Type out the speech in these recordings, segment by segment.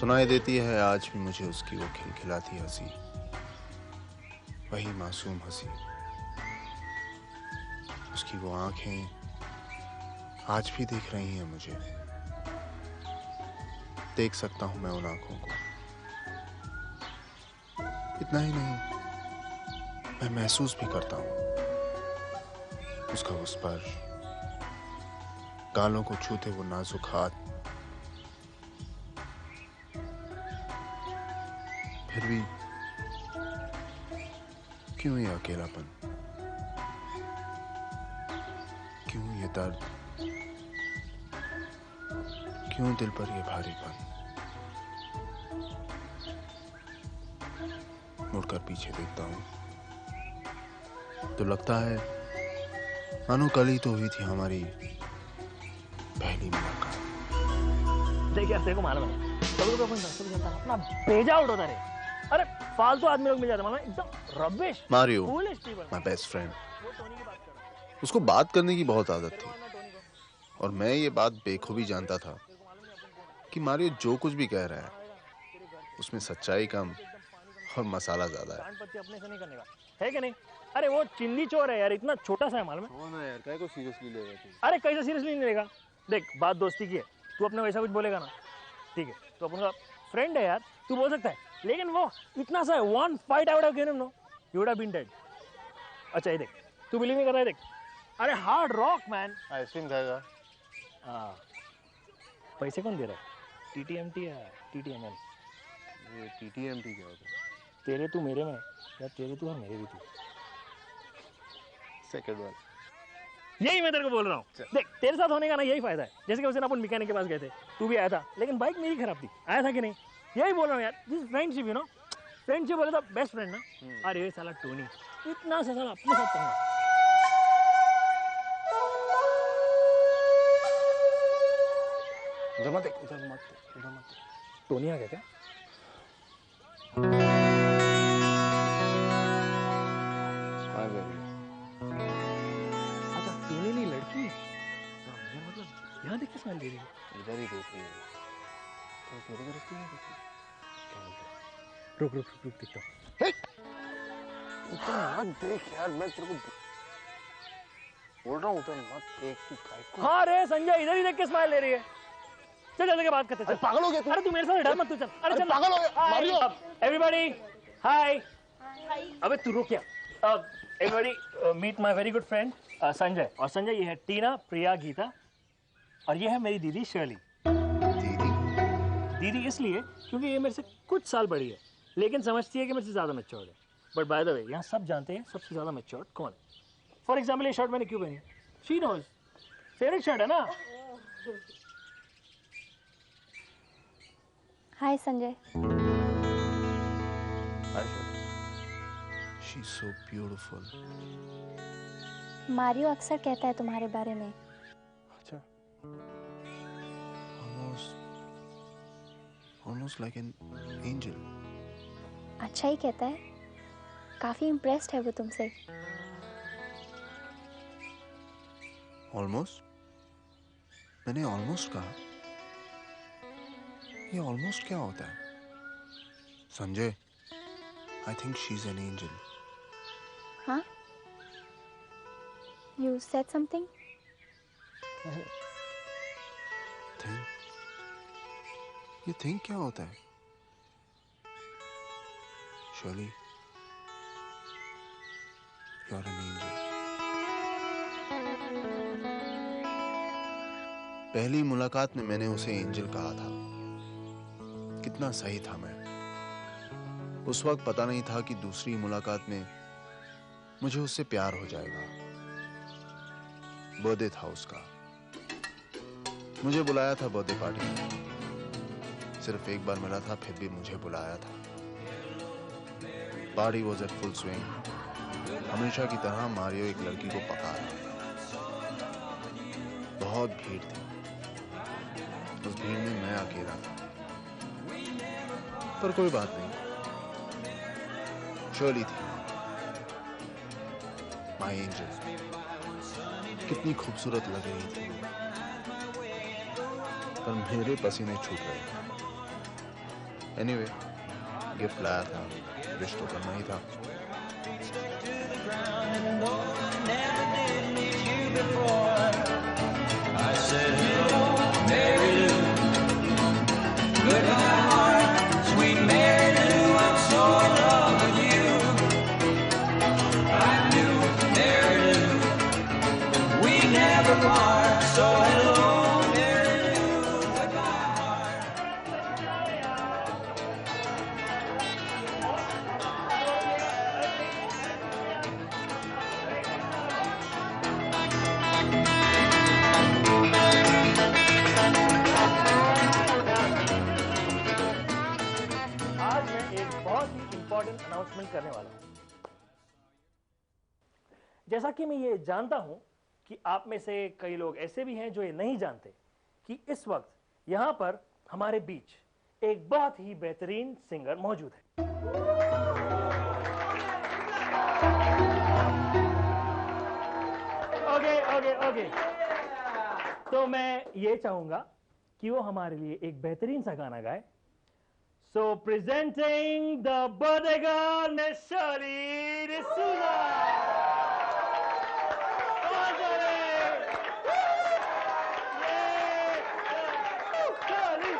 सुनाई देती है आज भी मुझे उसकी वो खिलखिलाती हंसी, वही मासूम हंसी। उसकी वो आंखें आज भी देख रही हैं मुझे। देख सकता हूं मैं उन आंखों को। इतना ही नहीं, मैं महसूस भी करता हूं उसका वो स्पर्श, गालों को छूते वो नाजुक हाथ। फिर भी क्यों ये अकेलापन, क्यों ये दर्द, क्यों दिल पर ये भारीपन। मुड़कर पीछे देखता हूं तो लगता है मानो कल ही तो हुई थी हमारी पहली मुलाकात। देख यार, तेरे को मालूम है कभी कभी सब जनता अपना भेजा उड़ होता रहे। अरे फालतू आदमी लोग मिल जाते हैं, एकदम rubbish. Mario, my best friend, उसको बात करने की बहुत आदत थी और मैं ये बात बेखूबी जानता था कि मारियो जो कुछ भी कह रहा है उसमें सच्चाई कम और मसाला ज्यादा है। अपने से नहीं करने का है कि नहीं? अरे वो चिंदी चोर है यार, इतना छोटा सा है मालूम है। ना यार, काय को सीरियसली लेगा तू? अरे कैसे सीरियसली नहीं लेगा? देख बात दोस्ती की है, तू अपने वैसा कुछ बोलेगा ना, ठीक है, तो अपन का फ्रेंड है यार, तू बोल सकता है। लेकिन वो इतना सा है, one fight I would have given him, no you would have been dead. अच्छा ये देख, तू बिलीव नहीं कर रहा है, देख अरे हार्ड रॉक मैन। आइसक्रीम खाएगा? पैसे कौन दे रहा है? टीटीएमटी या टीटीएमएल? ये टीटीएमटी क्या होता है? तेरे तू मेरे में या तेरे तू और मेरे भी तू? Second one. यही मैं तेरे को बोल रहा हूँ। देख तेरे साथ होने का ना यही फायदा है। जैसे कि उस दिन अपन मैकेनिक के पास गए थे, तू भी आया था, लेकिन बाइक मेरी खराब थी, आया था कि नहीं? यही बोल रहा हूँ यार, this friendship, you know, friendship बोले तो बेस्ट फ्रेंड ना। अरे साला टोनी इतना सा साला अपने साथ करना। उधर मत, उधर मत, उधर मत। टोनी आ गया क्या? अच्छा टोनी नहीं, लड़की। मतलब यहाँ देख के स्माइल दे रही है। इधर ही देख रही है तो मेरे को रखती नहीं देखी। क्या बोलते हैं? रुक रुक रुक देखता हूँ। उधर मत देख यार, मैं तेरे को बोल रहा हूँ उधर मत देख तू। काय को? हाँ रे संजय, इधर ही देख के स्माइल ले रही है। चल जल्दी के बात करते चल। पागल हो गया तू? अरे तू मेरे साथ डर मत, तू चल। अरे चल पागल हो गया मारियो। Everybody hi. अबे तू रुक क्या? Everybody meet my very good friend Sanjay. और संजय ये है टीना, प्रिया, गीता, और ये है मेरी दीदी शर्ली। दीदी? दीदी इसलिए क्योंकि ये मेरे से कुछ साल बड़ी है, लेकिन समझती है कि मेरे से ज्यादा मैच्योर्ड है। बट बाय द वे यहाँ सब जानते हैं सबसे ज्यादा मैच्योर्ड कौन है। फॉर एग्जाम्पल ये शर्ट मैंने क्यों पहनी? शी नोज, फेवरेट शर्ट है ना। Hi Sanjay. She's so beautiful. Mario अक्सर कहता है तुम्हारे बारे में। अच्छा। Almost like an angel. अच्छा ही कहता है, काफी इम्प्रेस्ड है वो तुमसे। Almost? मैंने almost कहा? ये almost क्या होता है? Sanjay, I think she's an angel. हाँ? You said something? Think? ये think क्या होता है? Shirley, you're an angel. पहली मुलाकात में मैंने उसे एंजल कहा था। कितना सही था मैं। उस वक्त पता नहीं था कि दूसरी मुलाकात में मुझे उससे प्यार हो जाएगा। बर्थडे था उसका, मुझे बुलाया था बर्थडे पार्टी में। सिर्फ एक बार मिला था, फिर भी मुझे बुलाया था। Party was at full swing. हमेशा की तरह मारियो एक लड़की को पका रहा। बहुत भीड़ थी, उस भीड़ में मैं अकेला था, पर कोई बात नहीं। शर्ली थी, माय एंजल। कितनी खूबसूरत लग रही थी, पर मेरे पसीने छूट रहे थे। एनीवे गिफ्ट लाया था, विश तो करना ही था। अनाउंसमेंट करने वाला हूं। जैसा कि मैं ये जानता हूं कि आप में से कई लोग ऐसे भी हैं जो ये नहीं जानते कि इस वक्त यहां पर हमारे बीच एक बहुत ही बेहतरीन सिंगर मौजूद है। ओके। तो मैं ये चाहूंगा कि वो हमारे लिए एक बेहतरीन सा गाना गाए। So presenting the Bodega Neshali D'Souza. Come on, Charlie! Yeah! Charlie!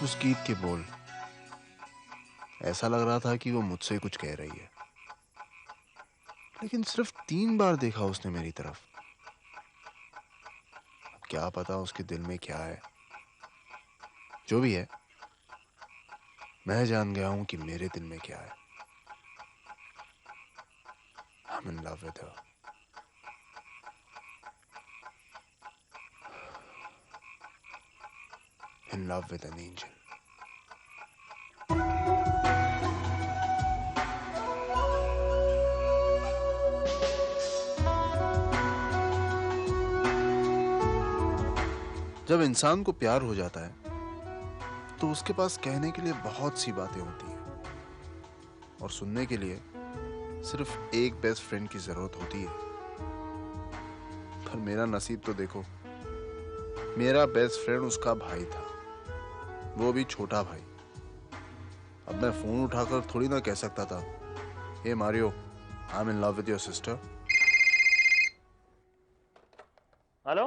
उस गीत के बोल ऐसा लग रहा था कि वो मुझसे कुछ कह रही है, लेकिन सिर्फ 3 बार देखा उसने मेरी तरफ। क्या पता उसके दिल में क्या है। जो भी है, मैं जान गया हूं कि मेरे दिल में क्या है। I'm in love with her. In love with an angel. जब इंसान को प्यार हो जाता है तो उसके पास कहने के लिए बहुत सी बातें होती हैं और सुनने के लिए सिर्फ एक बेस्ट फ्रेंड की जरूरत होती है। पर मेरा नसीब तो देखो, मेरा बेस्ट फ्रेंड उसका भाई था, वो भी छोटा भाई। अब मैं फोन उठाकर थोड़ी ना कह सकता था, hey Mario, I am in love with your sister. Hello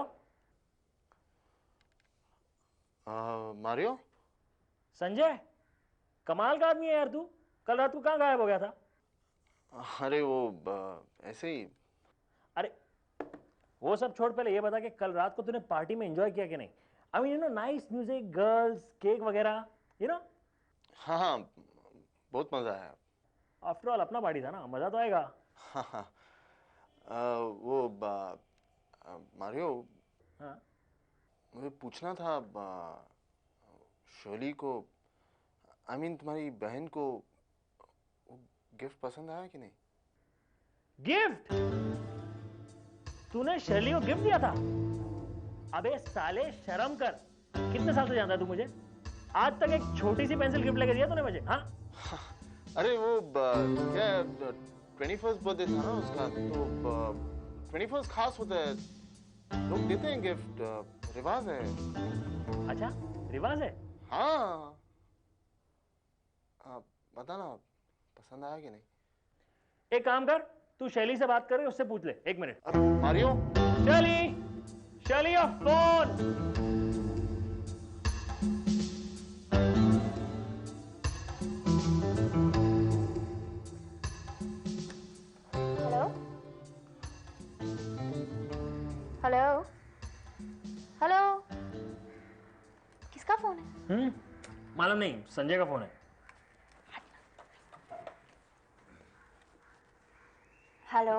Mario, Sanjay, कमाल का आदमी है यार तू। कल रात को कहाँ गायब हो गया था? अरे वो ऐसे ही। अरे वो सब छोड़, पहले ये बता कि कल रात को तूने पार्टी में एंजॉय किया कि नहीं? I mean nice music, girls, cake वगैरह, हाँ, बहुत मजा आया। आफ्टर ऑल अपना पार्टी था ना, मजा तो आएगा। हाँ, वो मारियो, हाँ, मुझे पूछना था, शर्ली को, आई मीन तुम्हारी बहन को गिफ्ट पसंद आया कि नहीं? गिफ्ट? तूने शर्ली को गिफ्ट दिया था? अबे साले शर्म कर, कितने साल से जानता है तू मुझे? आज तक एक छोटी सी पेंसिल गिफ्ट लेके दिया तूने मुझे? हाँ, अरे वो क्या 21st बर्थडे था ना उसका, तो 21st खास होता है, लोग देते हैं गिफ्ट, रिवाज है। अच्छा रिवाज है। हाँ, बता ना, पसंद आया कि नहीं? एक काम कर, तू शैली से बात कर, उससे पूछ ले। 1 मिनट। अरे मारियो, शैली, शैली of phone. Hello hello hello, किसका फोन है? मालूम नहीं, संजय का फोन है। हेलो,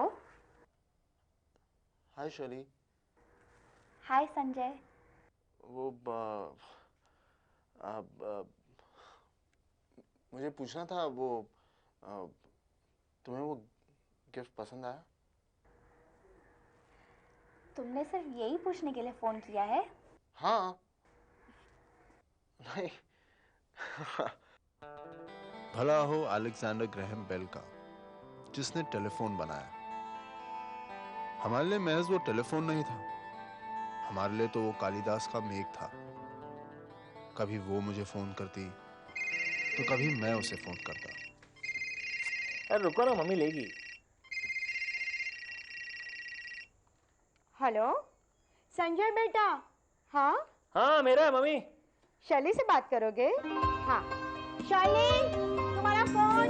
हाय शैली। हाय संजय। वो मुझे पूछना था, वो तुम्हें वो गिफ्ट पसंद आया? तुमने सिर्फ यही पूछने के लिए फोन किया है? हाँ। नहीं। भला हो अलेक्जेंडर ग्रैहम बेल का, जिसने टेलीफोन बनाया। हमारे लिए महज वो टेलीफोन नहीं था, हमारे लिए तो वो कालिदास का मेघ था। कभी वो मुझे फोन करती, तो कभी मैं उसे फोन करता। अरे रुको ना, मम्मी लेगी। हेलो संजय बेटा। हाँ, हाँ मेरा है मम्मी। शैली से बात करोगे? हाँ शैली, तुम्हारा फोन।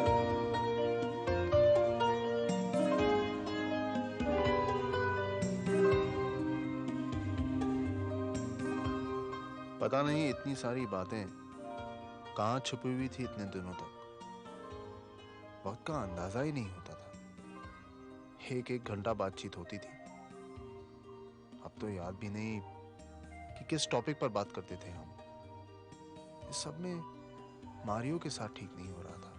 पता नहीं इतनी सारी बातें कहां छुपी हुई थी इतने दिनों तक। वक्त का अंदाजा ही नहीं होता था। एक एक घंटा बातचीत होती थी। अब तो याद भी नहीं कि किस टॉपिक पर बात करते थे हम। इस सब में मारियो के साथ ठीक नहीं हो रहा था।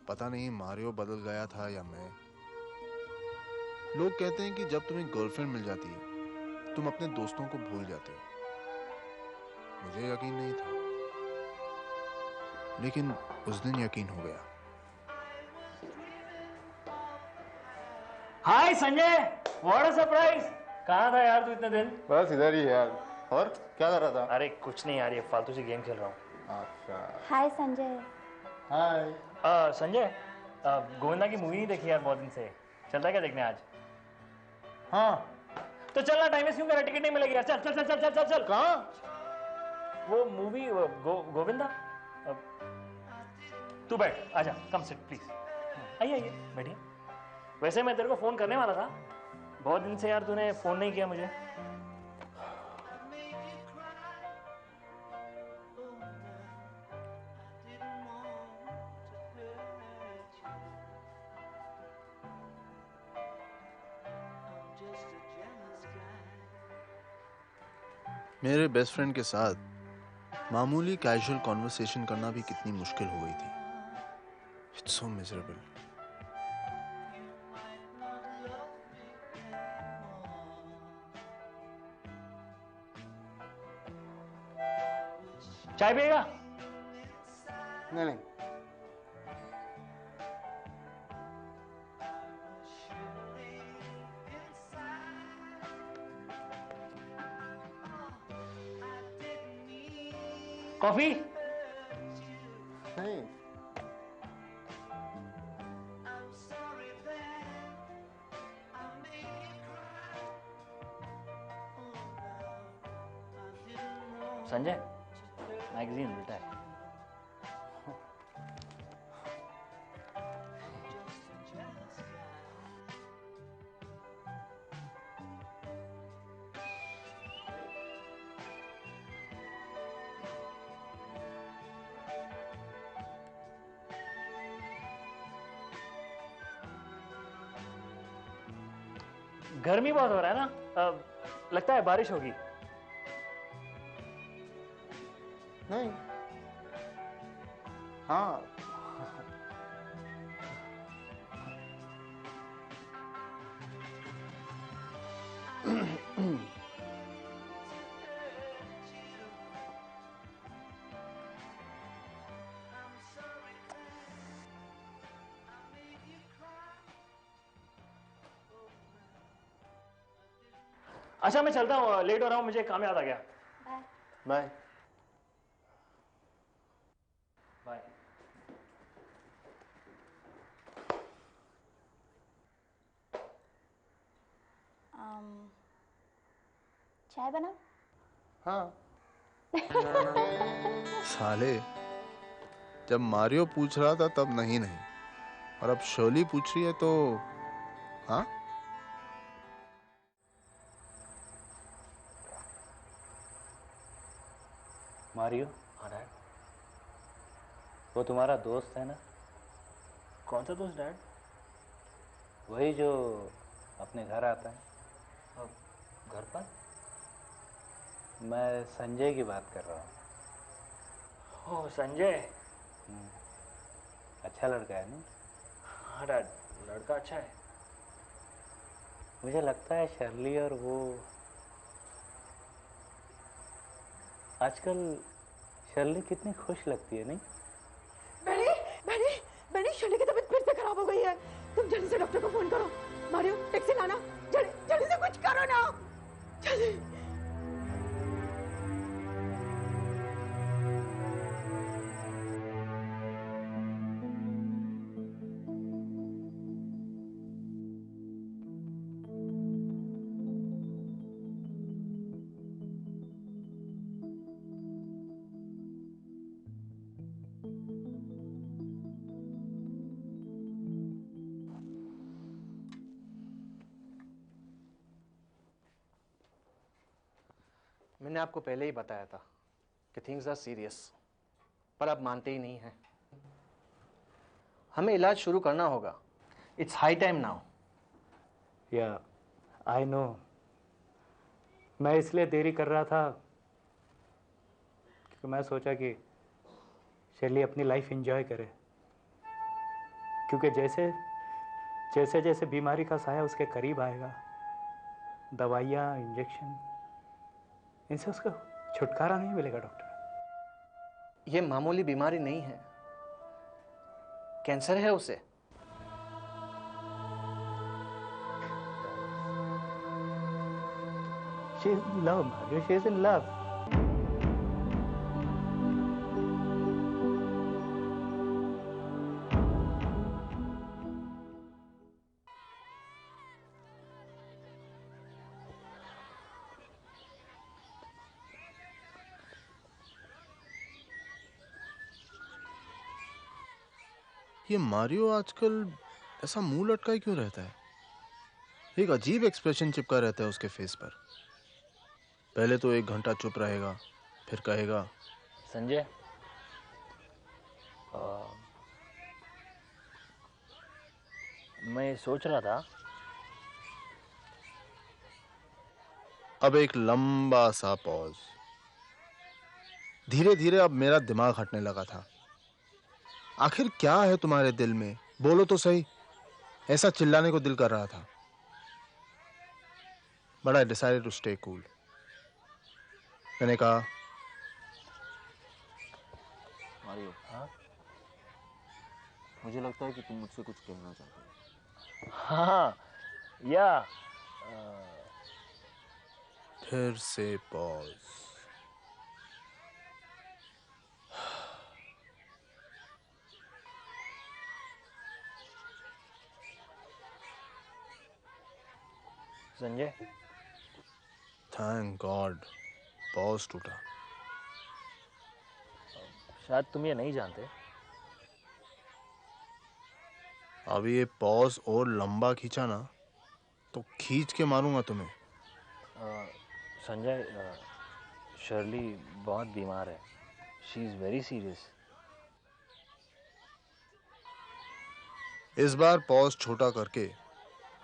पता नहीं मारियो बदल गया था या मैं। लोग कहते हैं कि जब तुम्हें गर्लफ्रेंड मिल जाती है, तुम अपने दोस्तों को भूल जाते हो। मुझे यकीन नहीं था, लेकिन उस दिन यकीन हो गया। हाय संजय, व्हाट अ सरप्राइज। कहाँ था यार तू इतने दिन? बस इधर ही है यार। और क्या कर रहा था? अरे कुछ नहीं यार, ये फालतू सी गेम खेल रहा हूँ। अच्छा। हाय संजय। हाय। संजय, गोविंदा की मूवी नहीं देखी यार बहुत दिन से। चलता है क्या देखने आज? हाँ, तो चलना, टाइम वेस्ट क्यों कर रहा है? टिकट नहीं मिलेगी यार। चल चल चल चल चल चल चल। कहाँ? वो मूवी गोविंदा। तू बैठ, आजा, कम सिट प्लीज। आइए आइए बैठिए। वैसे मैं तेरे को फोन करने वाला था, बहुत दिन से यार तूने फोन नहीं किया मुझे। मेरे बेस्ट फ्रेंड के साथ मामूली कैजुअल कॉन्वर्सेशन करना भी कितनी मुश्किल हो गई थी। It's so miserable. चाय पिएगा? नहीं नहीं। कॉफी? नहीं। संजय, मैगजीन उल्टा है। गर्मी बहुत हो रहा है ना, लगता है बारिश होगी। नहीं। हाँ। अच्छा मैं चलता हूँ, लेट हो रहा हूँ, मुझे काम याद आ गया। बाय। बाय। चाय बना। हाँ। साले, जब मारियो पूछ रहा था तब नहीं नहीं, और अब शर्ली पूछ रही है तो हाँ। मारियो। हाँ डैड। वो तुम्हारा दोस्त है ना? कौन सा दोस्त डैड? वही जो अपने घर आता है। अब घर पर? मैं संजय की बात कर रहा हूँ। ओह संजय। अच्छा लड़का है ना? हाँ डैड, लड़का अच्छा है। मुझे लगता है शर्ली और वो आजकल शर्ली कितनी खुश लगती है नहीं? बड़ी बड़ी बड़ी शर्ली की तबीयत फिर से खराब हो गई है। तुम जल्दी से डॉक्टर को फोन करो। मारियो टैक्सी लाना, जल्दी जल्दी से कुछ करो ना, जल्दी। मैंने आपको पहले ही बताया था कि थिंग्स आर सीरियस, पर आप मानते ही नहीं हैं। हमें इलाज शुरू करना होगा। It's high time now. या आई नो, मैं इसलिए देरी कर रहा था क्योंकि मैं सोचा कि शर्ली अपनी लाइफ एंजॉय करे, क्योंकि जैसे जैसे जैसे बीमारी का साया उसके करीब आएगा, दवाइयाँ, इंजेक्शन, इनसे उसका छुटकारा नहीं मिलेगा डॉक्टर। ये मामूली बीमारी नहीं है, कैंसर है उसे। She is in love, Mario. She is in love. ये मारियो आजकल ऐसा मुंह लटका क्यों रहता है? एक अजीब एक्सप्रेशन चिपका रहता है उसके फेस पर। पहले तो 1 घंटा चुप रहेगा, फिर कहेगा। संजय, मैं सोच रहा था। अब एक लंबा सा पॉज। धीरे धीरे अब मेरा दिमाग हटने लगा था। आखिर क्या है तुम्हारे दिल में, बोलो तो सही। ऐसा चिल्लाने को दिल कर रहा था। But I decided to stay cool. मैंने कहा, मारियो, हाँ? मुझे लगता है कि तुम मुझसे कुछ कहना चाहते हो। हाँ, या फिर से pause. Sanjay, thank God pause टूटा। शायद तुम ये नहीं जानते, अब ये पॉज और लंबा खींचा ना तो खींच के मारूंगा तुम्हें। संजय, शर्ली बहुत बीमार है। She is very serious. इस बार पॉज छोटा करके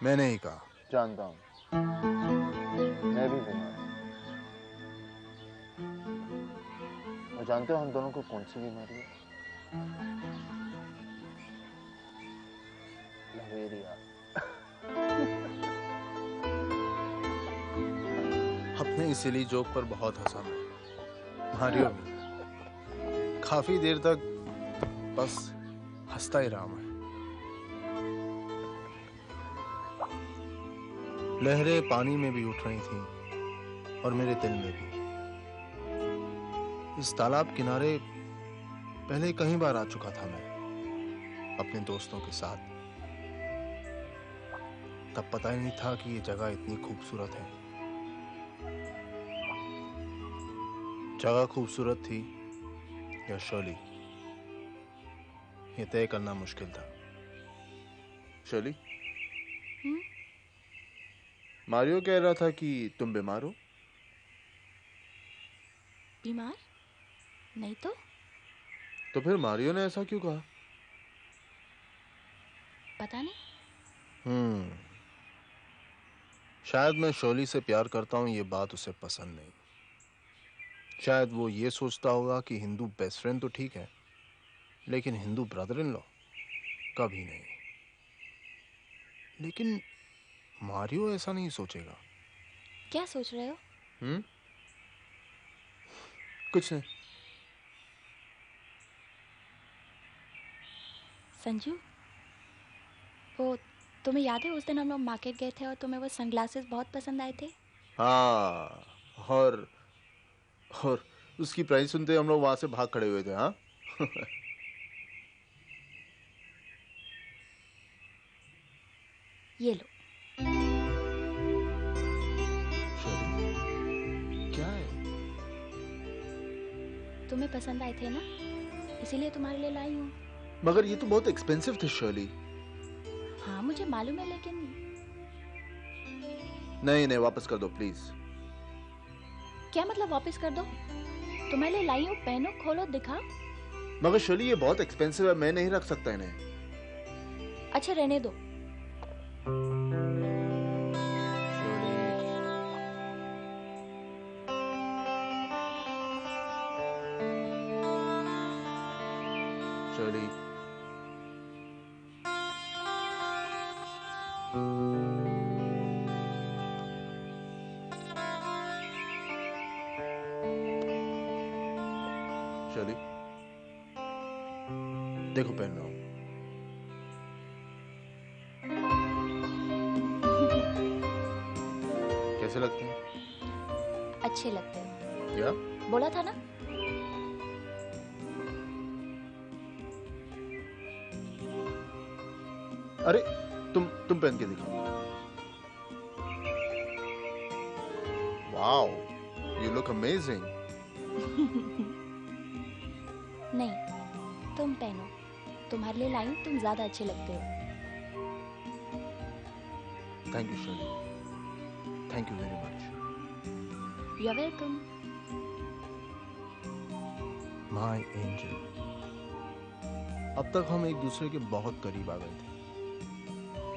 मैंने ही कहा। जानता हूँ, मैं भी बीमार हूँ। और जानते हो हम दोनों को कौन सी बीमारी है? लवेरिया। अपने इसीलिए जोक पर बहुत हंसा मैं। मारियो भी काफी देर तक बस हंसता ही रहा मैं। लहरें पानी में भी उठ रही थीं और मेरे दिल में भी। इस तालाब किनारे पहले कई बार आ चुका था मैं अपने दोस्तों के साथ। तब पता ही नहीं था कि ये जगह इतनी खूबसूरत है। जगह खूबसूरत थी या शर्ली, ये तय करना मुश्किल था। शर्ली, मारियो कह रहा था कि तुम बीमार हो। बीमार? नहीं तो फिर मारियो ने ऐसा क्यों कहा? पता नहीं। शायद मैं शर्ली से प्यार करता हूं ये बात उसे पसंद नहीं। शायद वो ये सोचता होगा कि हिंदू बेस्ट फ्रेंड तो ठीक है, लेकिन हिंदू ब्रदर इन लॉ कभी नहीं। लेकिन मारियो ऐसा नहीं सोचेगा। क्या सोच रहे हो? कुछ नहीं। संजू, वो तुम्हें याद है उस दिन हम लोग मार्केट गए थे और तुम्हें वो सनग्लासेस बहुत पसंद आए थे? हाँ, और उसकी प्राइस सुनते हम लोग वहां से भाग खड़े हुए थे। हाँ ये लो। क्या है? तुम्हें पसंद आए थे ना, इसीलिए तुम्हारे लिए लाई हूँ। मगर ये तो बहुत एक्सपेंसिव थे शर्ली। हाँ मुझे मालूम है, लेकिन नहीं, वापस कर दो प्लीज। क्या मतलब वापस कर दो? तुम्हारे लिए लाई हूँ, पहनो, खोलो, दिखाओ। मगर शर्ली ये बहुत एक्सपेंसिव है, मैं नहीं रख सकता इन्हें। अच्छा रहने दो। शर्ली, शर्ली, देखो पहन रहा हूं। कैसे लगते हैं? अच्छे लगते हो। क्या बोला था ना। अरे तुम पहन के दिखाओ। Wow, you look amazing. नहीं, तुम पहनो, तुम्हारे लिए लाई हूँ, तुम ज्यादा अच्छे लगते हो। Thank you Shirley, thank you very much. You are welcome. My angel. अब तक हम एक दूसरे के बहुत करीब आ गए थे।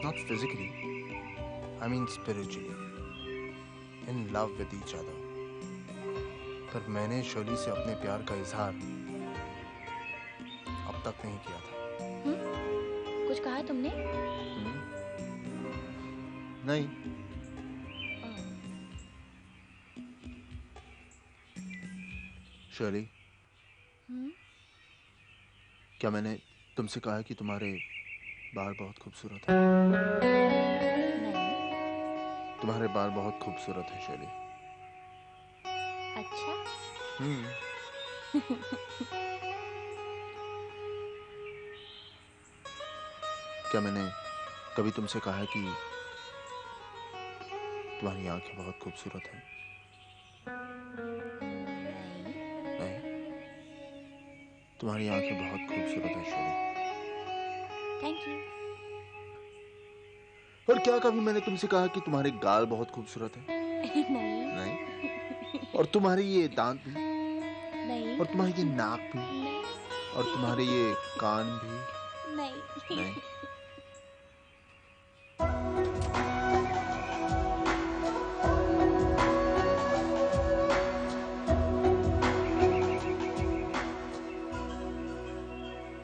Not physically, I mean spiritually, in love with each other. पर मैंने शर्ली से अपने प्यार का इजहार अब तक नहीं किया था। कुछ कहा तुमने? नहीं। शर्ली, क्या मैंने तुमसे कहा है कि तुम्हारे बाल बहुत खूबसूरत है? नहीं। तुम्हारे बाल बहुत खूबसूरत है शर्ली। अच्छा। क्या मैंने कभी तुमसे कहा है कि तुम्हारी आंखें बहुत खूबसूरत हैं? नहीं। तुम्हारी आंखें बहुत खूबसूरत हैं शर्ली। Thank you. और क्या कभी मैंने तुमसे कहा कि तुम्हारे गाल बहुत खूबसूरत है? नहीं। और तुम्हारे ये दांत भी? नहीं। और तुम्हारी ये नाक भी? नहीं। और तुम्हारे ये कान भी? नहीं। नहीं।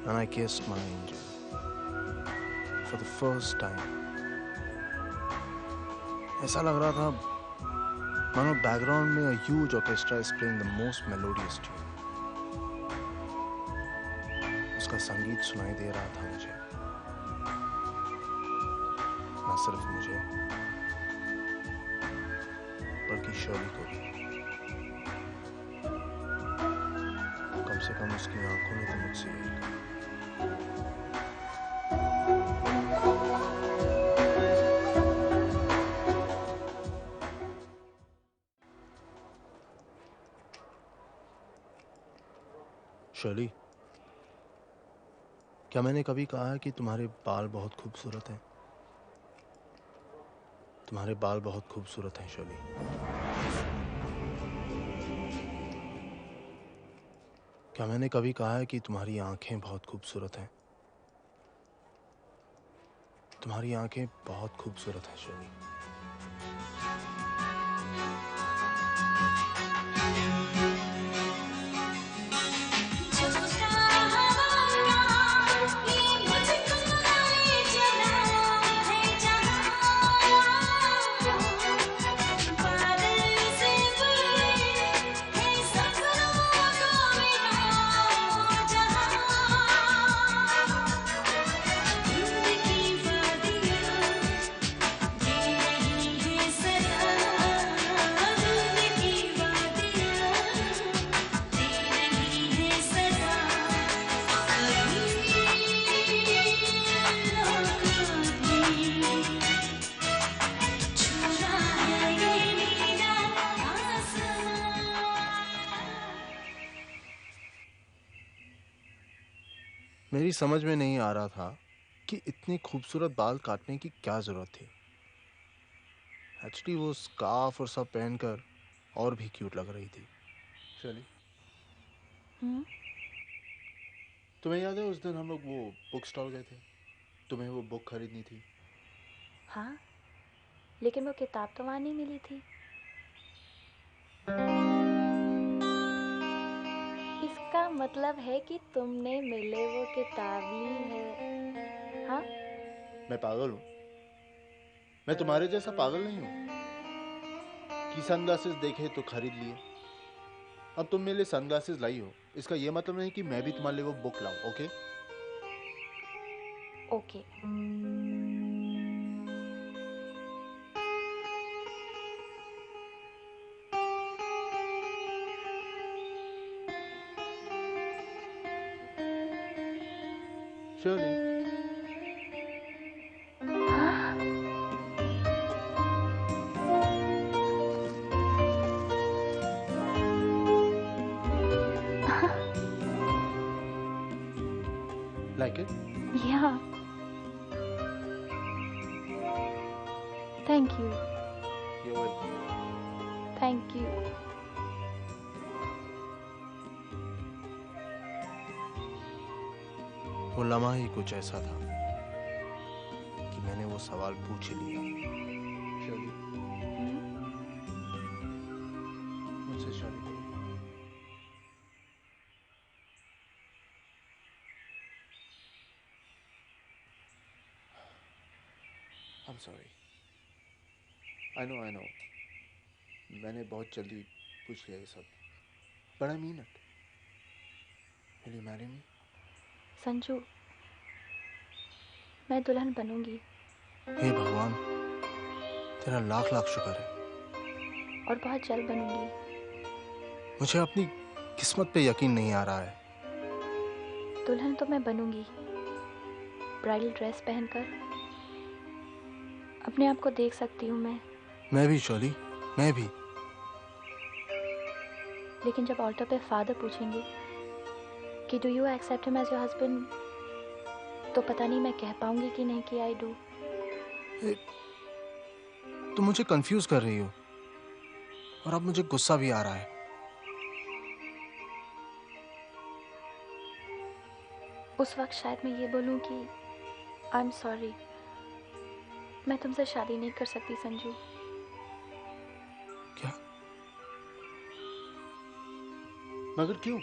And I kissed my angel for the first time. ऐसा लग रहा था मानो बैकग्राउंड में a huge orchestra is playing the most melodious tune. उसका संगीत सुनाई दे रहा था मुझे, न सिर्फ मुझे बल्कि शर्ली को भी। कम से कम उसकी आंखों ने तो मुझसे यही कहा। शर्ली, क्या मैंने कभी कहा है कि तुम्हारे बाल बहुत खूबसूरत हैं? तुम्हारे बाल बहुत खूबसूरत हैं शर्ली। क्या मैंने कभी कहा है कि तुम्हारी आंखें बहुत खूबसूरत हैं? तुम्हारी आंखें बहुत खूबसूरत हैं शर्ली। मेरी समझ में नहीं आ रहा था कि इतने खूबसूरत बाल काटने की क्या जरूरत थी। एक्चुअली वो स्कार्फ और सब पहनकर और भी क्यूट लग रही थी। शर्ली, तुम्हें याद है उस दिन हम लोग वो बुक स्टॉल गए थे? तुम्हें वो बुक खरीदनी थी। हाँ, लेकिन वो किताब तो वहाँ नहीं मिली थी। इसका मतलब है कि तुमने मिले वो किताब ली है। हाँ? मैं पागल हूँ? मैं तुम्हारे जैसा पागल नहीं हूँ कि सनग्लासेस देखे तो खरीद लिए। अब तुम मेरे लिए सनग्लासेस लाई हो, इसका ये मतलब नहीं कि मैं भी तुम्हारे लिए वो बुक लाऊं। Okay? Okay. Shirley, like it? Yeah. Thank you. You're welcome. Thank you. वो लम्हा ही कुछ ऐसा था कि मैंने वो सवाल पूछ ही लिया। शर्ली, मुझसे शादी करो। I'm sorry. I know. मैंने बहुत जल्दी पूछ लिया ये सब। But I mean it. Will you marry me? Sanju, मैं दुल्हन बनूंगी हे भगवान, तेरा लाख लाख शुक्र है। और बहुत जल्द बनूंगी। मुझे अपनी किस्मत पे यकीन नहीं आ रहा है। दुल्हन तो मैं बनूंगी, ब्राइडल ड्रेस पहनकर। अपने आप को देख सकती हूँ मैं भी शर्ली, मैं भी। लेकिन जब ऑल्टर पे फादर पूछेंगे कि do you accept him as your husband, तो पता नहीं मैं कह पाऊंगी कि नहीं कि आई डू। तुम मुझे कंफ्यूज कर रही हो और अब मुझे गुस्सा भी आ रहा है। उस वक्त शायद मैं ये बोलूं कि आई एम सॉरी, मैं तुमसे शादी नहीं कर सकती संजू। क्या? मगर क्यों?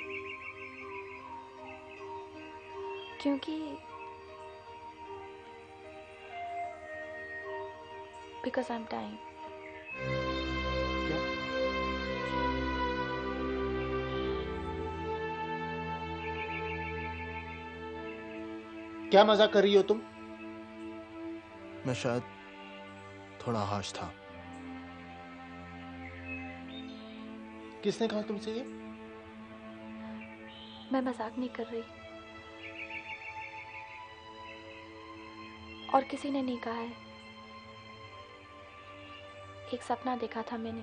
क्योंकि बिकॉज आई एम टाइम। क्या मजाक कर रही हो तुम? मैं शायद थोड़ा हाश था। किसने कहा तुमसे ये? मैं मजाक नहीं कर रही। और किसी ने नहीं कहा है। एक सपना देखा था मैंने।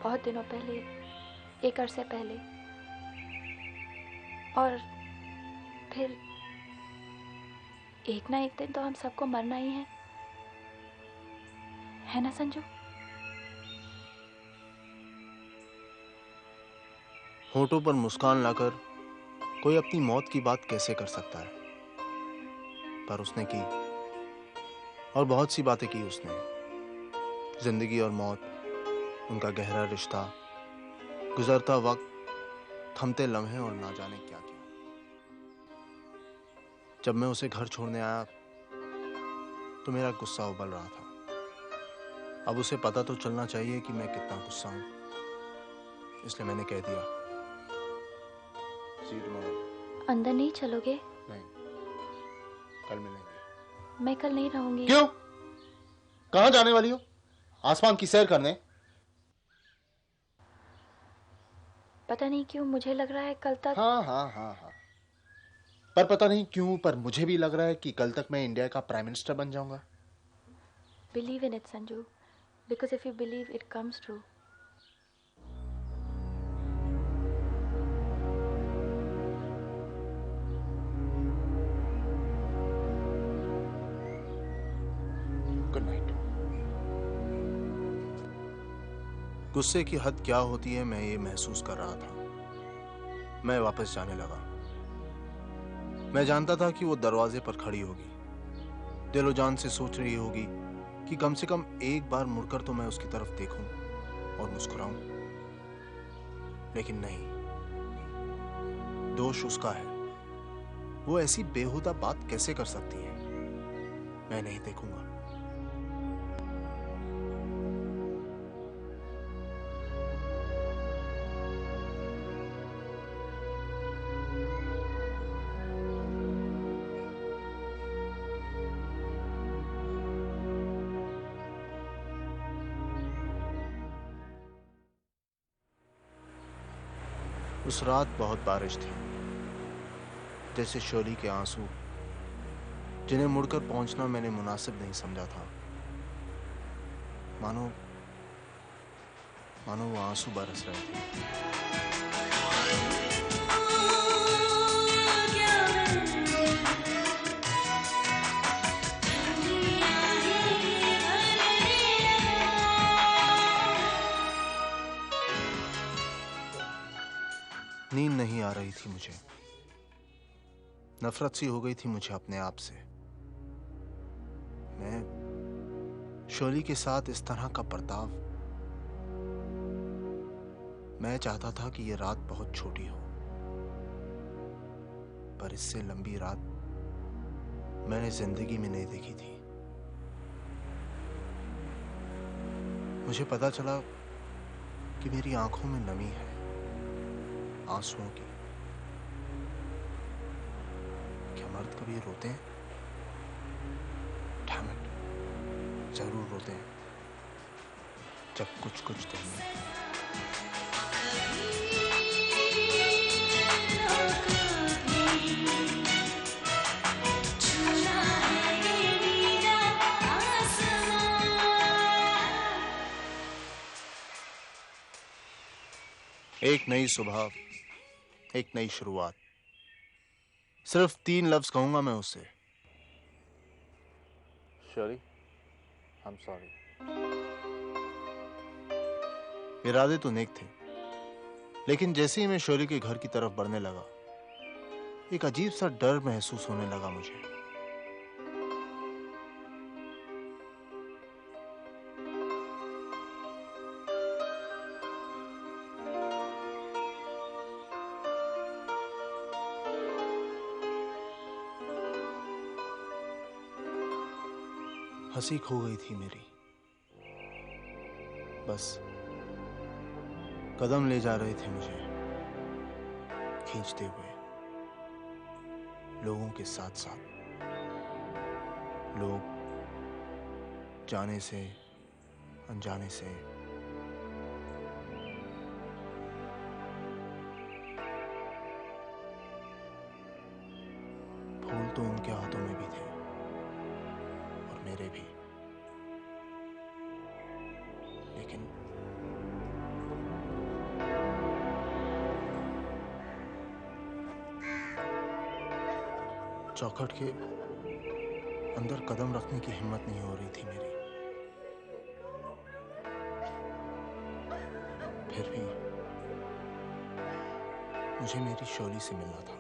बहुत दिनों पहले, एक अरसे पहले। और फिर एक ना एक दिन तो हम सबको मरना ही है ना संजू? होठों पर मुस्कान लाकर कोई अपनी मौत की बात कैसे कर सकता है, पर उसने की, और बहुत सी बातें की उसने। जिंदगी और मौत, उनका गहरा रिश्ता, गुजरता वक्त, थमते लम्हे और ना जाने क्या क्या। जब मैं उसे घर छोड़ने आया तो मेरा गुस्सा उबल रहा था। अब उसे पता तो चलना चाहिए कि मैं कितना गुस्सा हूं, इसलिए मैंने कह दिया, See you tomorrow. अंदर नहीं चलोगे? नहीं, कल मिलेंगे। मैं कल नहीं रहूंगी। क्यों? कहां जाने वाली हो? आसमान की सैर करने? पता नहीं क्यों मुझे लग रहा है कल तक। हाँ। पर पता नहीं क्यों, पर मुझे भी लग रहा है कि कल तक मैं इंडिया का प्राइम मिनिस्टर बन जाऊंगा। Believe in it, Sanju. Because if you believe, it comes true. Good night. गुस्से की हद क्या होती है मैं ये महसूस कर रहा था। मैं वापस जाने लगा। मैं जानता था कि वो दरवाजे पर खड़ी होगी, दिलो जान से सोच रही होगी कि कम से कम एक बार मुड़कर तो मैं उसकी तरफ देखूं और मुस्कुराऊं। लेकिन नहीं, दोष उसका है। वो ऐसी बेहुदा बात कैसे कर सकती है? मैं नहीं देखूंगा। उस रात बहुत बारिश थी, जैसे शोली के आंसू, जिन्हें मुड़कर पहुंचना मैंने मुनासिब नहीं समझा था। मानो वो आंसू बरस रहे थे। नींद नहीं आ रही थी मुझे। नफरत सी हो गई थी मुझे अपने आप से। मैं शोली के साथ इस तरह का बर्ताव, मैं चाहता था कि यह रात बहुत छोटी हो, पर इससे लंबी रात मैंने जिंदगी में नहीं देखी थी। मुझे पता चला कि मेरी आंखों में नमी है, आंसुओं की। क्या मर्द कभी रोते हैं? Damn it, जरूर रोते हैं, जब कुछ तो नहीं। एक नई सुबह, एक नई शुरुआत। सिर्फ 3 लफ्ज कहूंगा मैं उससे। Shirley, I'm sorry. इरादे तो नेक थे, लेकिन जैसे ही मैं शोली के घर की तरफ बढ़ने लगा, एक अजीब सा डर महसूस होने लगा मुझे। हंसी खो गई थी मेरी। बस कदम ले जा रहे थे मुझे खींचते हुए, लोगों के साथ साथ। लोग जाने से, अनजाने से, तो उनके हाथों में भी थे और मेरे भी, लेकिन चौखट के अंदर कदम रखने की हिम्मत नहीं हो रही थी मेरी। फिर भी मुझे मेरी शोली से मिलना था।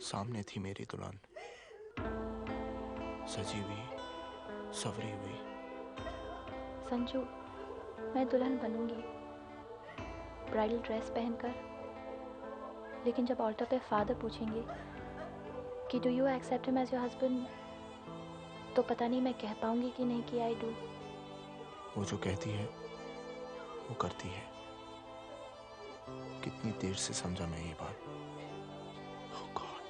सामने थी मेरी दुल्हन, सजी हुई, सवरी हुई। संजू, मैं दुल्हन बनूंगी ब्राइडल ड्रेस पहनकर, लेकिन जब ऑल्टर पे फादर पूछेंगे कि do you accept him as your husband, तो पता नहीं मैं कह पाऊंगी कि नहीं कि आई डू। वो जो कहती है वो करती है। कितनी देर से समझा मैं ये बात। Oh God,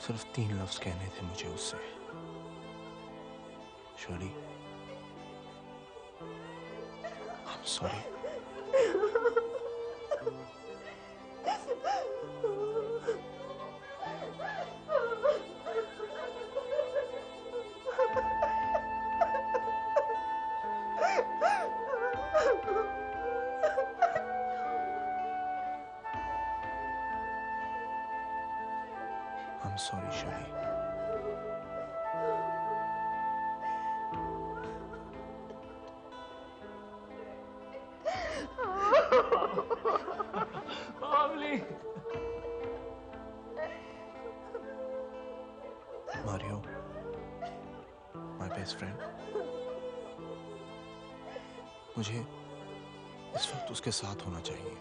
सिर्फ 3 लफ्ज कहने थे मुझे उससे। शोली, I'm sorry। I'm sorry, Shari। Mario, my best friend, मुझे इस वक्त उसके साथ होना चाहिए।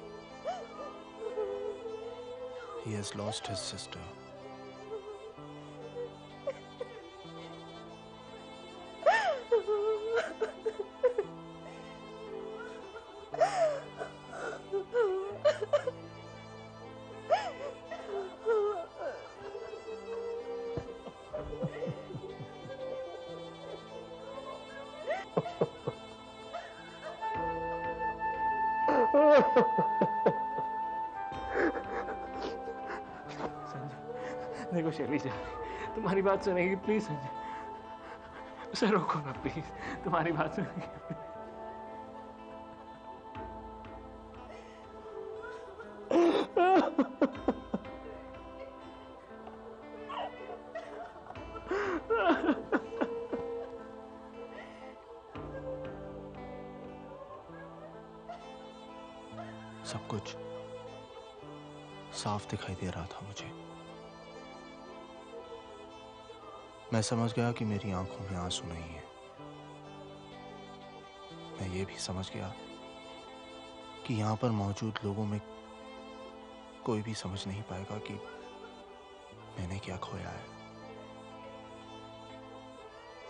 He has lost his sister। देखो शैली जा, तुम्हारी बात सुनेगी प्लीज संजय, उसे रोको ना प्लीज, तुम्हारी बात सुनेगी। सब कुछ साफ दिखाई दे रहा था मुझे। मैं समझ गया कि मेरी आंखों में आंसू नहीं है। मैं ये भी समझ गया कि यहां पर मौजूद लोगों में कोई भी समझ नहीं पाएगा कि मैंने क्या खोया है।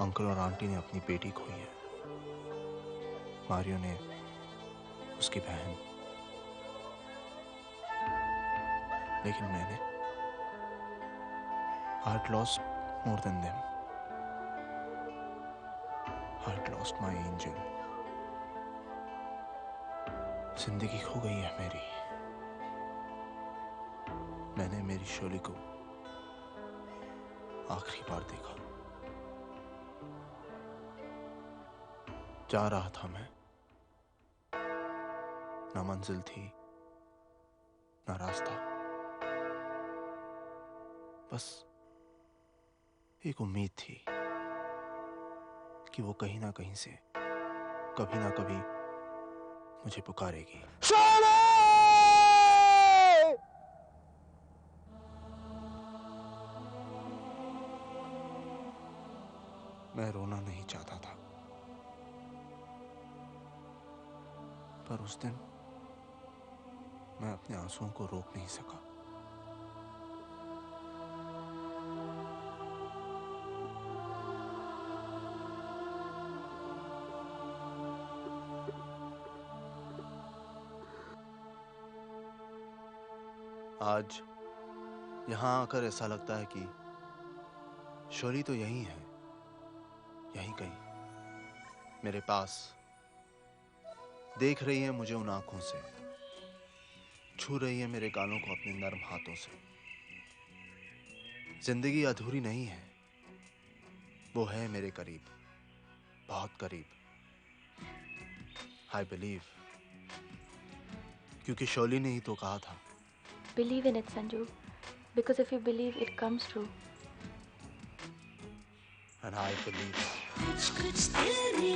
अंकल और आंटी ने अपनी बेटी खोई है, मारियो ने उसकी बहन, लेकिन मैंने I'd lost more than them। I'd lost my angel। जिंदगी खो गई है मेरी। मैंने मेरी शोली को आखिरी बार देखा। जा रहा था मैं, ना मंजिल थी ना रास्ता, बस एक उम्मीद थी कि वो कहीं ना कहीं से कभी ना कभी मुझे पुकारेगी। मैं रोना नहीं चाहता था, पर उस दिन मैं अपने आंसुओं को रोक नहीं सका। आज यहां आकर ऐसा लगता है कि शोली तो यहीं है, यहीं कहीं मेरे पास, देख रही है मुझे उन आंखों से, छू रही है मेरे गालों को अपने नर्म हाथों से। जिंदगी अधूरी नहीं है, वो है मेरे करीब, बहुत करीब। आई बिलीव, क्योंकि शोली ने ही तो कहा था। Believe in it, Sanju. Because if you believe, it comes true. And I believe. कुछ कुछ तेरी